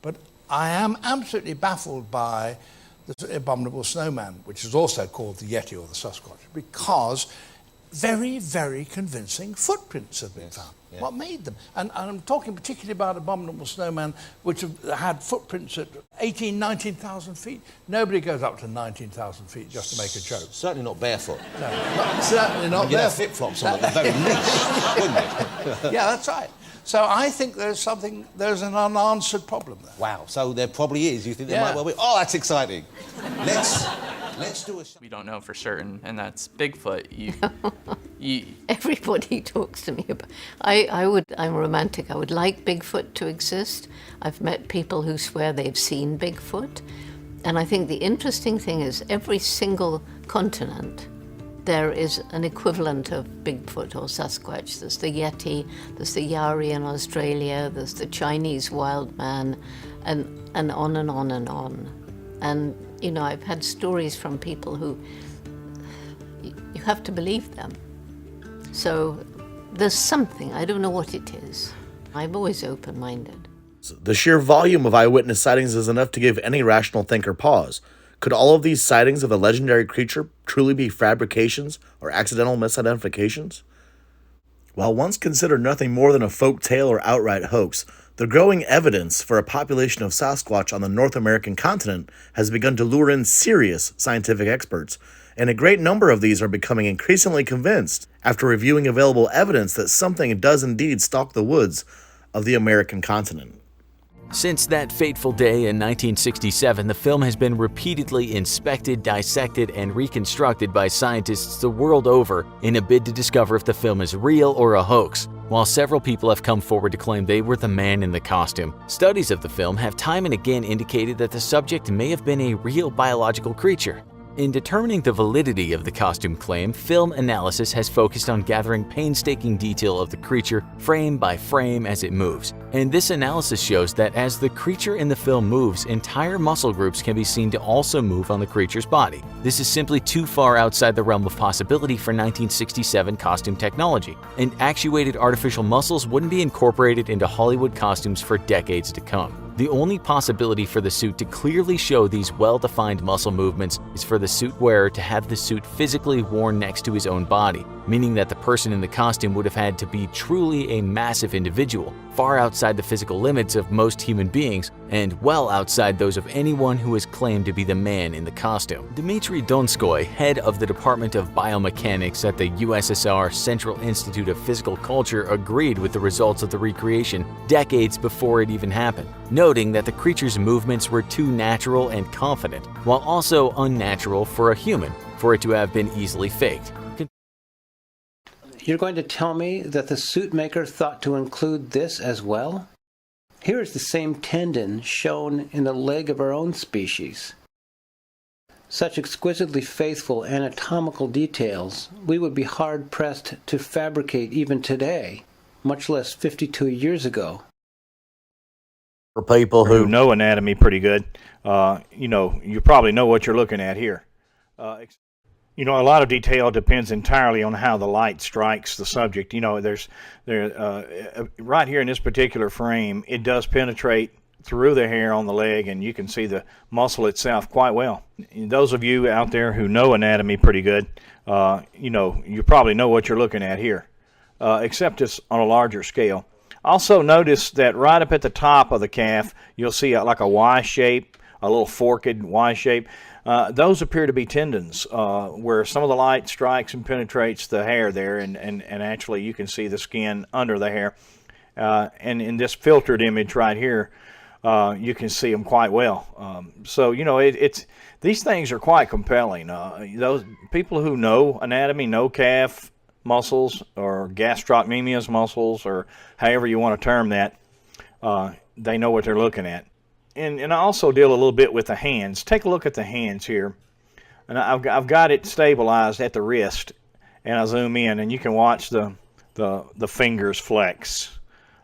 But I am absolutely baffled by the abominable snowman, which is also called the Yeti or the Sasquatch, because very, very convincing footprints have been found. Yeah. What made them? And I'm talking particularly about abominable snowman, which have had footprints at 18, 19,000 feet. Nobody goes up to 19,000 feet just to make a joke. Certainly not barefoot. No, certainly not barefoot. You'd have flip-flops on at the very least, wouldn't you? Yeah, that's right. So I think there's an unanswered problem there. Wow, so there probably is. You think there might well be? Oh, that's exciting. Let's do a... We don't know for certain, and that's Bigfoot. Everybody talks to me about... I'm romantic. I would like Bigfoot to exist. I've met people who swear they've seen Bigfoot. And I think the interesting thing is every single continent, there is an equivalent of Bigfoot or Sasquatch. There's the Yeti, there's the Yari in Australia, there's the Chinese wild man, and on and on and on. And, you know, I've had stories from people who, you have to believe them. So there's something, I don't know what it is. I'm always open-minded. The sheer volume of eyewitness sightings is enough to give any rational thinker pause. Could all of these sightings of the legendary creature truly be fabrications or accidental misidentifications? While once considered nothing more than a folk tale or outright hoax, the growing evidence for a population of Sasquatch on the North American continent has begun to lure in serious scientific experts, and a great number of these are becoming increasingly convinced after reviewing available evidence that something does indeed stalk the woods of the American continent. Since that fateful day in 1967, the film has been repeatedly inspected, dissected, and reconstructed by scientists the world over in a bid to discover if the film is real or a hoax. While several people have come forward to claim they were the man in the costume, studies of the film have time and again indicated that the subject may have been a real biological creature. In determining the validity of the costume claim, film analysis has focused on gathering painstaking detail of the creature frame by frame as it moves. And this analysis shows that as the creature in the film moves, entire muscle groups can be seen to also move on the creature's body. This is simply too far outside the realm of possibility for 1967 costume technology, and actuated artificial muscles wouldn't be incorporated into Hollywood costumes for decades to come. The only possibility for the suit to clearly show these well-defined muscle movements is for the suit wearer to have the suit physically worn next to his own body, meaning that the person in the costume would have had to be truly a massive individual, far outside the physical limits of most human beings, and well outside those of anyone who has claimed to be the man in the costume. Dmitry Donskoy, head of the Department of Biomechanics at the USSR Central Institute of Physical Culture, agreed with the results of the recreation decades before it even happened, noting that the creature's movements were too natural and confident, while also unnatural for a human, for it to have been easily faked. You're going to tell me that the suit maker thought to include this as well? Here is the same tendon shown in the leg of our own species. Such exquisitely faithful anatomical details we would be hard-pressed to fabricate even today, much less 52 years ago. For people who know anatomy pretty good, you probably know what you're looking at here. A lot of detail depends entirely on how the light strikes the subject. Right here in this particular frame, it does penetrate through the hair on the leg, and you can see the muscle itself quite well. And those of you out there who know anatomy pretty good, you probably know what you're looking at here, except it's on a larger scale. Also notice that right up at the top of the calf, you'll see like a Y shape, a little forked Y shape. Those appear to be tendons, where some of the light strikes and penetrates the hair there, and actually you can see the skin under the hair. And in this filtered image right here, you can see them quite well. These things are quite compelling. Those people who know anatomy, know calf muscles or gastrocnemius muscles, or however you want to term that, they know what they're looking at. And I also deal a little bit with the hands. Take a look at the hands here. And I've got it stabilized at the wrist, and I zoom in, and you can watch the fingers flex.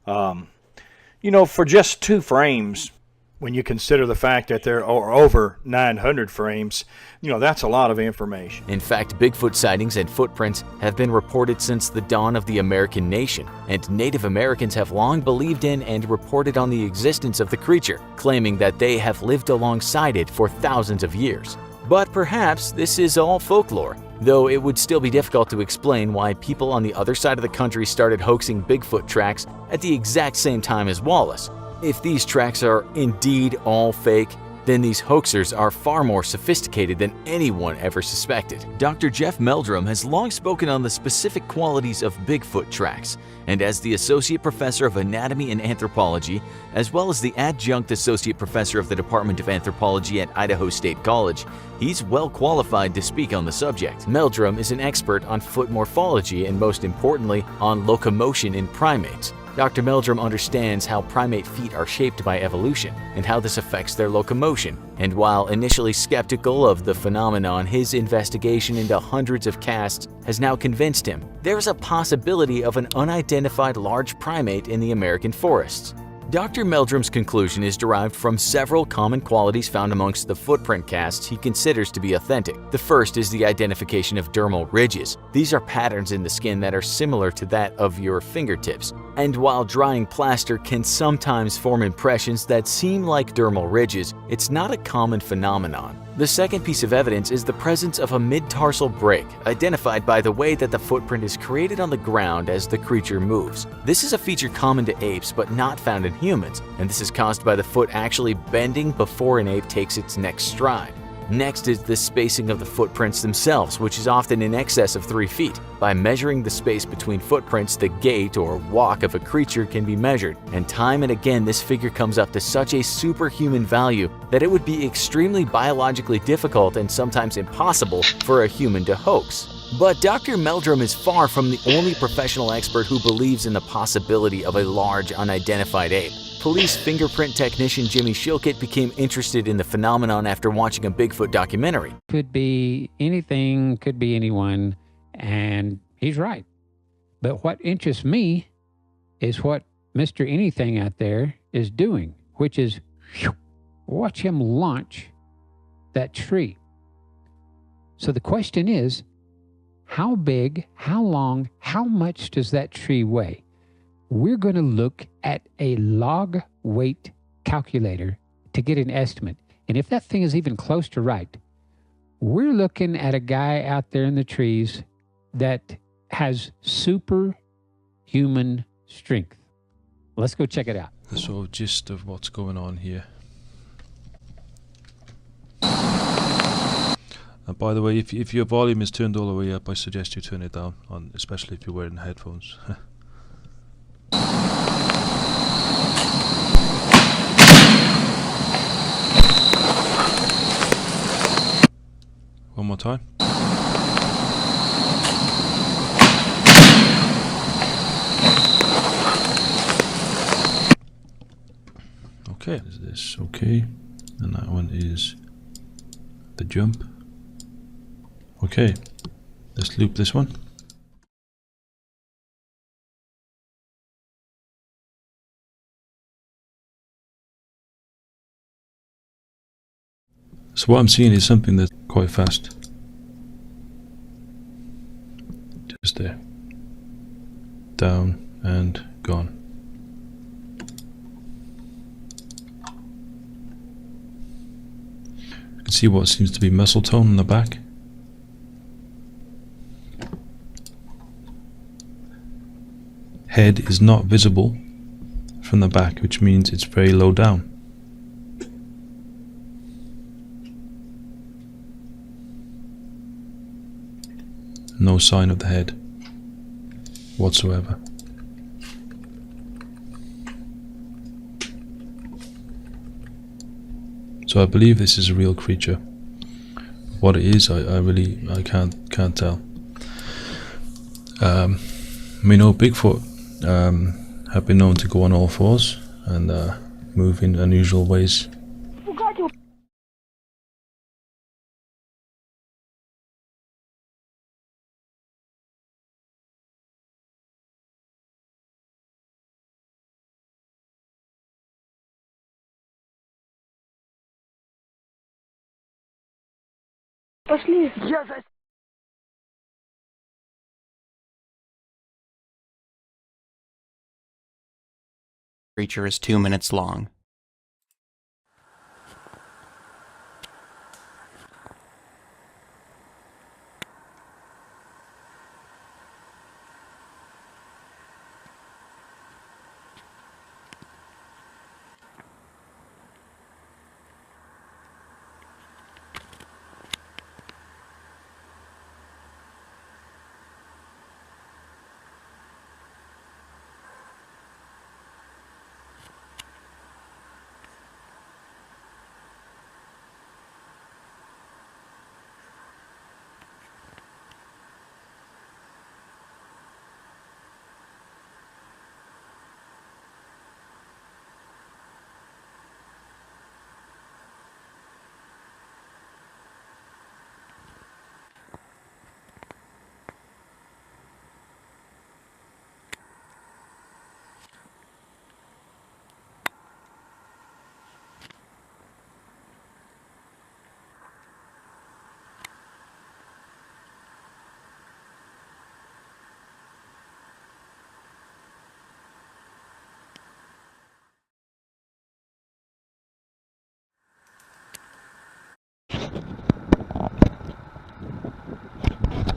For just 2 frames, When you consider the fact that there are over 900 frames, that's a lot of information. In fact, Bigfoot sightings and footprints have been reported since the dawn of the American nation, and Native Americans have long believed in and reported on the existence of the creature, claiming that they have lived alongside it for thousands of years. But perhaps this is all folklore, though it would still be difficult to explain why people on the other side of the country started hoaxing Bigfoot tracks at the exact same time as Wallace. If these tracks are indeed all fake, then these hoaxers are far more sophisticated than anyone ever suspected. Dr. Jeff Meldrum has long spoken on the specific qualities of Bigfoot tracks, and as the Associate Professor of Anatomy and Anthropology, as well as the Adjunct Associate Professor of the Department of Anthropology at Idaho State College, he's well qualified to speak on the subject. Meldrum is an expert on foot morphology and, most importantly, on locomotion in primates. Dr. Meldrum understands how primate feet are shaped by evolution and how this affects their locomotion, and while initially skeptical of the phenomenon, his investigation into hundreds of casts has now convinced him there's a possibility of an unidentified large primate in the American forests. Dr. Meldrum's conclusion is derived from several common qualities found amongst the footprint casts he considers to be authentic. The first is the identification of dermal ridges. These are patterns in the skin that are similar to that of your fingertips, and while drying plaster can sometimes form impressions that seem like dermal ridges, it's not a common phenomenon. The second piece of evidence is the presence of a mid-tarsal break, identified by the way that the footprint is created on the ground as the creature moves. This is a feature common to apes but not found in humans, and this is caused by the foot actually bending before an ape takes its next stride. Next is the spacing of the footprints themselves, which is often in excess of 3 feet. By measuring the space between footprints, the gait or walk of a creature can be measured, and time and again this figure comes up to such a superhuman value that it would be extremely biologically difficult and sometimes impossible for a human to hoax. But Dr. Meldrum is far from the only professional expert who believes in the possibility of a large unidentified ape. Police fingerprint technician Jimmy Shilkett became interested in the phenomenon after watching a Bigfoot documentary. Could be anything, could be anyone, and he's right. But what interests me is what Mr. Anything out there is doing, which is watch him launch that tree. So the question is, how big, how long, how much does that tree weigh? We're going to look at a log weight calculator to get an estimate. And if that thing is even close to right, we're looking at a guy out there in the trees that has superhuman strength. Let's go check it out. The sort of gist of what's going on here. And by the way, if your volume is turned all the way up, I suggest you turn it down, especially if you're wearing headphones. One more time. Okay, is this okay? And that one is the jump. Okay, let's loop this one. So what I'm seeing is something that's quite fast. Just there. Down and gone. You can see what seems to be muscle tone on the back. Head is not visible from the back, which means it's very low down. No sign of the head whatsoever. So I believe this is a real creature. What it is, I can't tell. We know Bigfoot have been known to go on all fours and move in unusual ways. Пошли. Я за... Creature is 2 minutes long.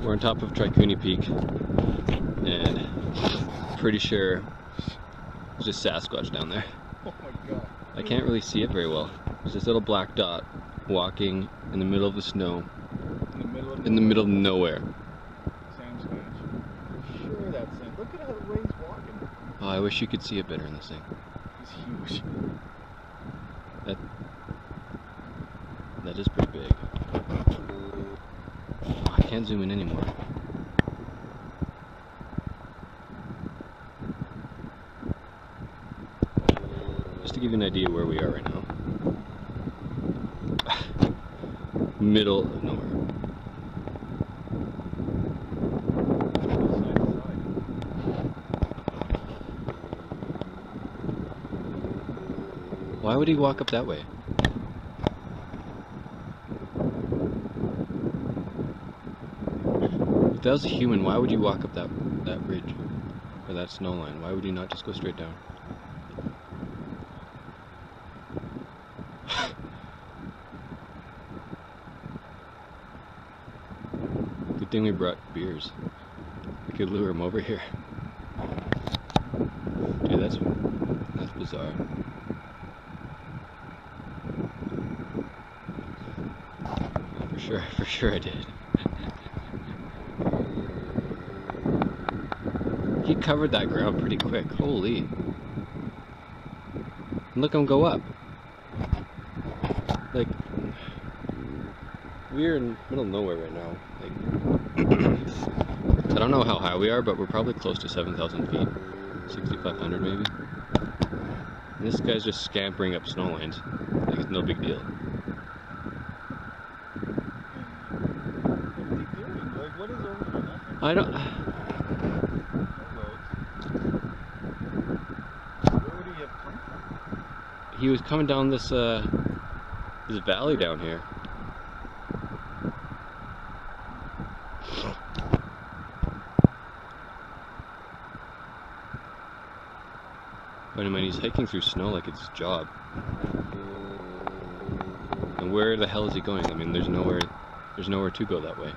We're on top of Tricuni Peak, and pretty sure there's just Sasquatch down there. Oh my god. I can't really see it very well. There's this little black dot walking in the middle of the snow, in the middle of nowhere. Sasquatch. Sure that's him. Look at how the way he's walking. Oh, I wish you could see it better in this thing. He's huge. That is pretty big. I can't zoom in anymore. Just to give you an idea where we are right now. Middle of nowhere. Why would he walk up that way? If that was a human, why would you walk up that ridge or that snow line? Why would you not just go straight down? Good thing we brought beers. We could lure him over here. Dude, that's bizarre. For sure I did. He covered that ground pretty quick. Holy. And look him go up. Like, we're in the middle of nowhere right now. Like, I don't know how high we are, but we're probably close to 7,000 feet. 6,500 maybe. And this guy's just scampering up snow lines. Like, it's no big deal. I don't... He was coming down this this valley down here. But I mean, he's hiking through snow like it's his job. And where the hell is he going? I mean, there's nowhere to go that way.